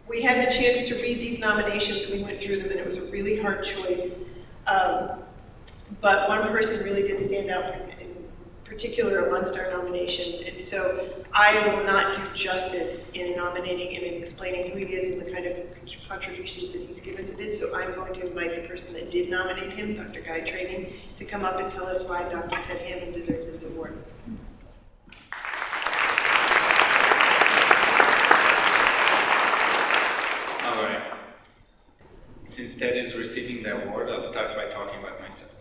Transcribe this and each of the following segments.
We had the chance to read these nominations, and we went through them, and it was a really hard choice. But one person really did stand out in particular amongst our nominations, and so I will not do justice in nominating and in explaining who he is and the kind of contributions that he's given to this, so I'm going to invite the person that did nominate him, Dr. Guy Trading, to come up and tell us why Dr. Ted Hamann deserves this award. All right. Since Ted is receiving the award, I'll start by talking about myself.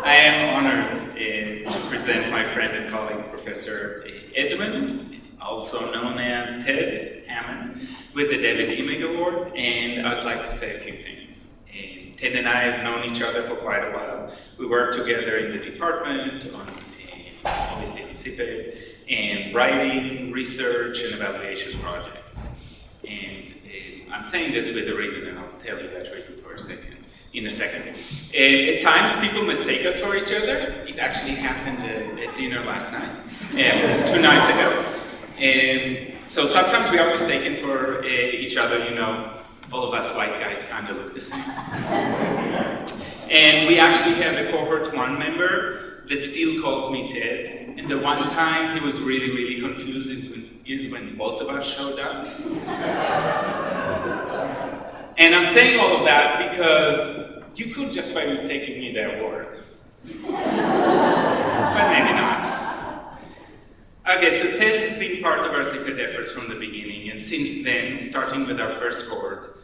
I am honored to present my friend and colleague, Professor Edmund, also known as Ted Hamann, with the David Imig Award, and I'd like to say a few things. Ted and I have known each other for quite a while. We worked together in the department on, obviously on CPED, and writing, research, and evaluation projects. And I'm saying this with a reason, and I'll tell you that reason in a second. At times, people mistake us for each other. It actually happened at dinner last night, 2 nights ago. So sometimes we are mistaken for each other, you know, all of us white guys kind of look the same. And we actually have a cohort 1 member that still calls me Ted. And the one time he was really, really confused is when both of us showed up. And I'm saying all of that because you could just by mistaking me the award. But maybe not. Okay, so Ted has been part of our CPED efforts from the beginning, and since then, starting with our first cohort,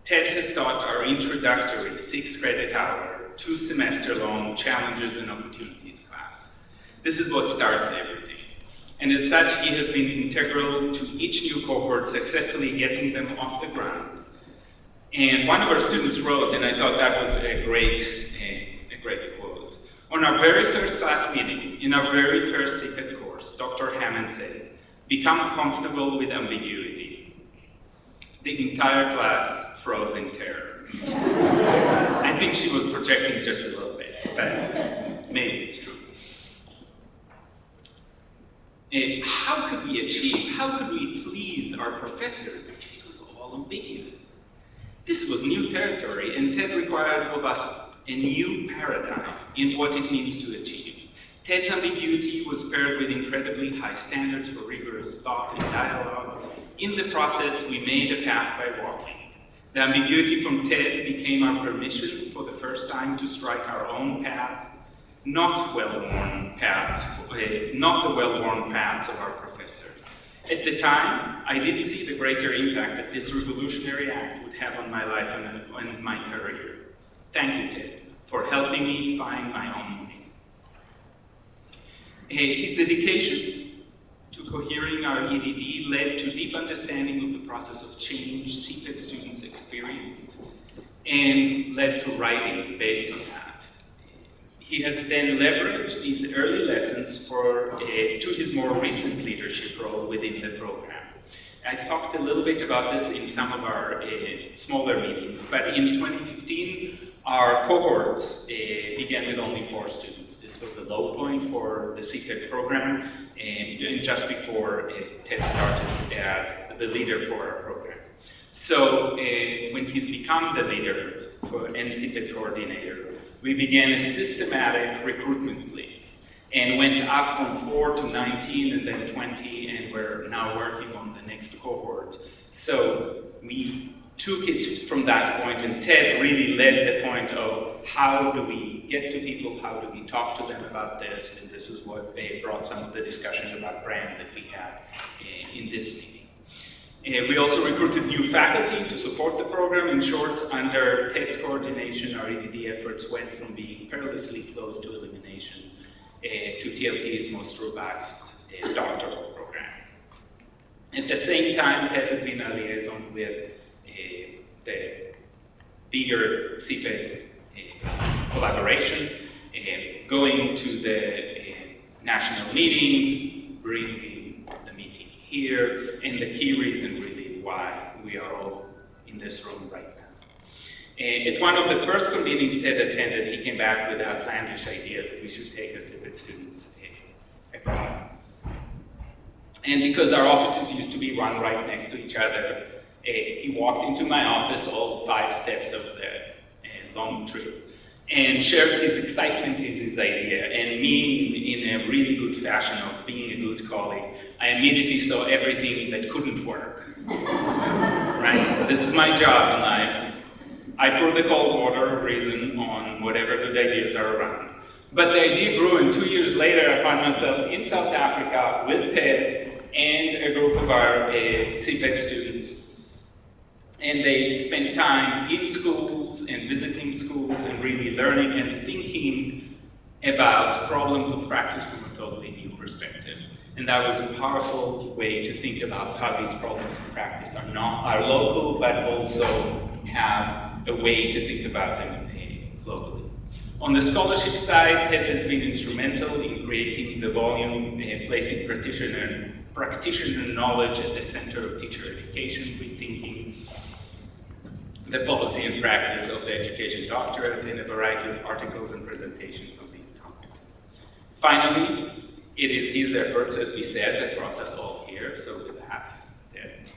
Ted has taught our introductory 6-credit-hour, 2-semester-long Challenges and Opportunities class. This is what starts everything. And as such, he has been integral to each new cohort, successfully getting them off the ground. And one of our students wrote, and I thought that was a great quote. On our very first class meeting, in our very first CPED course, Dr. Hamann said, "Become comfortable with ambiguity." The entire class froze in terror. I think she was projecting just a little bit, but maybe it's true. How could we please our professors if it was all ambiguous? This was new territory, and TED required of us a new paradigm in what it means to achieve. TED's ambiguity was paired with incredibly high standards for rigorous thought and dialogue. In the process, we made a path by walking. The ambiguity from TED became our permission for the first time to strike our own paths, not the well-worn paths of our professors. At the time, I didn't see the greater impact that this revolutionary act would have on my life and my career. Thank you, Ted, for helping me find my own way. His dedication to cohering our EDD led to deep understanding of the process of change CPED students experienced and led to writing based on that. He has then leveraged these early lessons to his more recent leadership role within the program. I talked a little bit about this in some of our smaller meetings, but in 2015, our cohort began with only 4 students. This was the low point for the CPED program, and just before Ted started as the leader for our program. So when he's become the leader and CPED coordinator, we began a systematic recruitment blitz and went up from 4 to 19 and then 20, and we're now working on the next cohort. So we took it from that point, and Ted really led the point of how do we get to people, how do we talk to them about this, and this is what brought some of the discussion about brand that we had in this meeting. We also recruited new faculty to support the program. In short, under Ted's coordination, our EDD efforts went from being perilously close to elimination to TLT's most robust doctoral program. At the same time, Ted has been a liaison with the bigger CPED collaboration, going to the national meetings, bringing the meeting here, and the key reason really why we are all in this room right now. At one of the first convenings Ted attended, he came back with the outlandish idea that we should take our CPED students abroad. And because our offices used to be run right next to each other, he walked into my office all 5 steps of the long trip and shared his excitement with his idea. And me, in a really good fashion of being a good colleague, I immediately saw everything that couldn't work. Right? This is my job in life. I pour the cold water of reason on whatever good ideas are around. But the idea grew, and 2 years later, I found myself in South Africa with Ted and a group of our CPED students. And they spent time in schools and visiting schools and really learning and thinking about problems of practice from a totally new perspective. And that was a powerful way to think about how these problems of practice are local, but also have a way to think about them globally. On the scholarship side, Ted has been instrumental in creating the volume, placing practitioner knowledge at the center of teacher education, rethinking the policy and practice of the education doctorate in a variety of articles and presentations on these topics. Finally, it is his efforts, as we said, that brought us all here. So with that, Ted.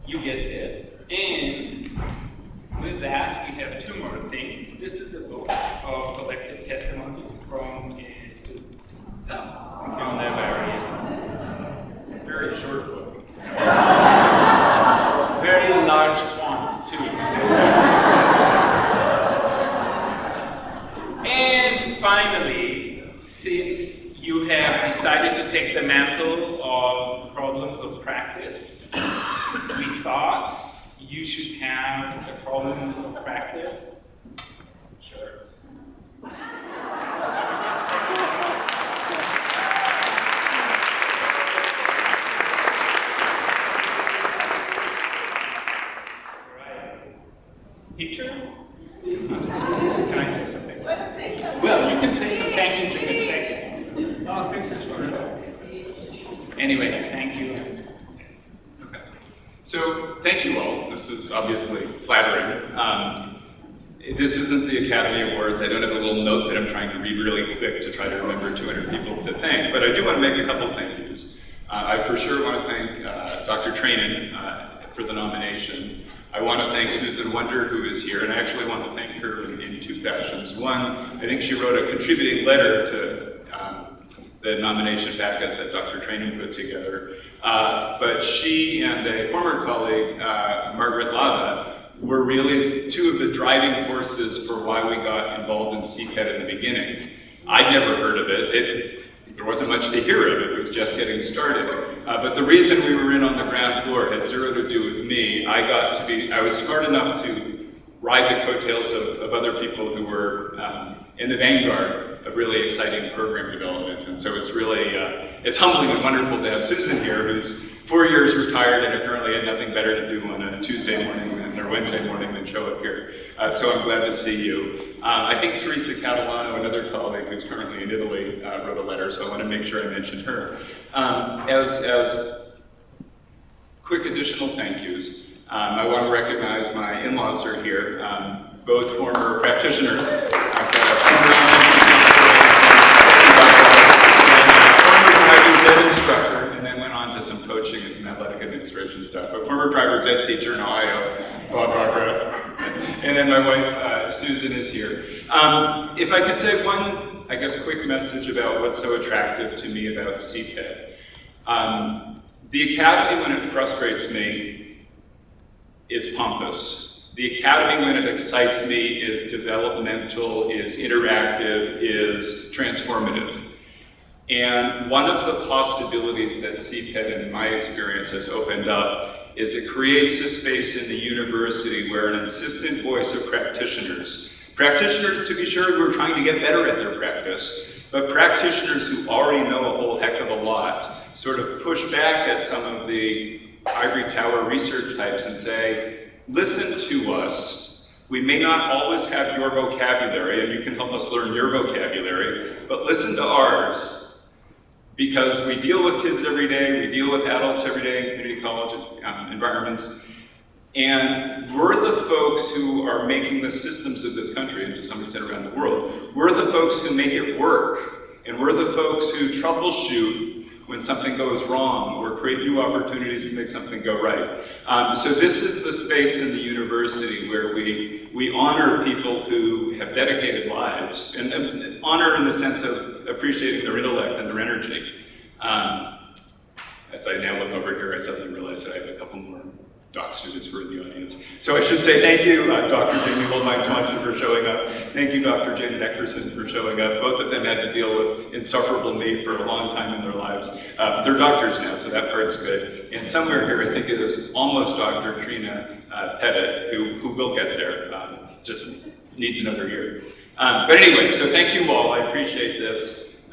You get this, and with that, we have 2 more things. This is a book of collective testimonies from students. On their various. It's a very short book. Very large fonts, too. And finally, since you have decided to take the mantle of problems of practice, we thought you should have a problem of practice shirt. Pictures? Can I say something? Well, you can say some thank yous in a second. Pictures first. Anyway, thank you. Okay. So, thank you all. This is obviously flattering. This isn't the Academy Awards. I don't have a little note that I'm trying to read really quick to try to remember 200 people to thank, but I do want to make a couple thank yous. I for sure want to thank Dr. Trainin for the nomination. I want to thank Susan Wonder, who is here, and I actually want to thank her in 2 fashions. One, I think she wrote a contributing letter to the nomination packet that Dr. Trainin put together. But she and a former colleague, Margaret Lava, were really 2 of the driving forces for why we got involved in CPED in the beginning. I'd never heard of it. There wasn't much to hear of it. It was just getting started. But the reason we were in on the ground floor had 0 to do with me. I was smart enough to ride the coattails of other people who were in the vanguard of really exciting program development. And so it's really, it's humbling and wonderful to have Susan here, who's 4 years retired and apparently had nothing better to do on a Tuesday morning or Wednesday morning than show up here. So I'm glad to see you. I think Teresa Catalano, another colleague who's currently in Italy, wrote a letter, so I want to make sure I mention her. As quick additional thank yous, I want to recognize my in-laws are here, both former practitioners. I've got a former driver's ed instructor, and then went on to some coaching and some athletic administration stuff. But former driver's ed teacher in Ohio, Bob Barbara, and then my wife Susan is here. If I could say one, I guess, quick message about what's so attractive to me about CPED. The Academy, when it frustrates me, is pompous. The Academy, when it excites me, is developmental, is interactive, is transformative. And one of the possibilities that CPED, in my experience, has opened up is it creates a space in the university where an insistent voice of practitioners, to be sure, who are trying to get better at their practice, but practitioners who already know a whole heck of a lot, sort of push back at some of the ivory tower research types and say, listen to us. We may not always have your vocabulary, and you can help us learn your vocabulary, but listen to ours. because we deal with kids every day, we deal with adults every day in community college environments, and we're the folks who are making the systems of this country, and to some extent around the world, we're the folks who make it work, and we're the folks who troubleshoot when something goes wrong, or create new opportunities to make something go right. So this is the space in the university where we honor people who have dedicated lives, and honor in the sense of appreciating their intellect and their energy. As I now look over here, I suddenly realize that I have a couple more doc students who are in the audience. So I should say thank you, Dr. Jamie Holdmine-Swanson for showing up. Thank you, Dr. Jane Neckerson for showing up. Both of them had to deal with insufferable me for a long time in their lives. But they're doctors now, so that part's good. And somewhere here, I think it is almost Dr. Trina Pettit, who will get there, just needs another year. But anyway, so thank you all, I appreciate this.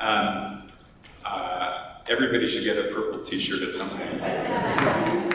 Everybody should get a purple t-shirt at some point.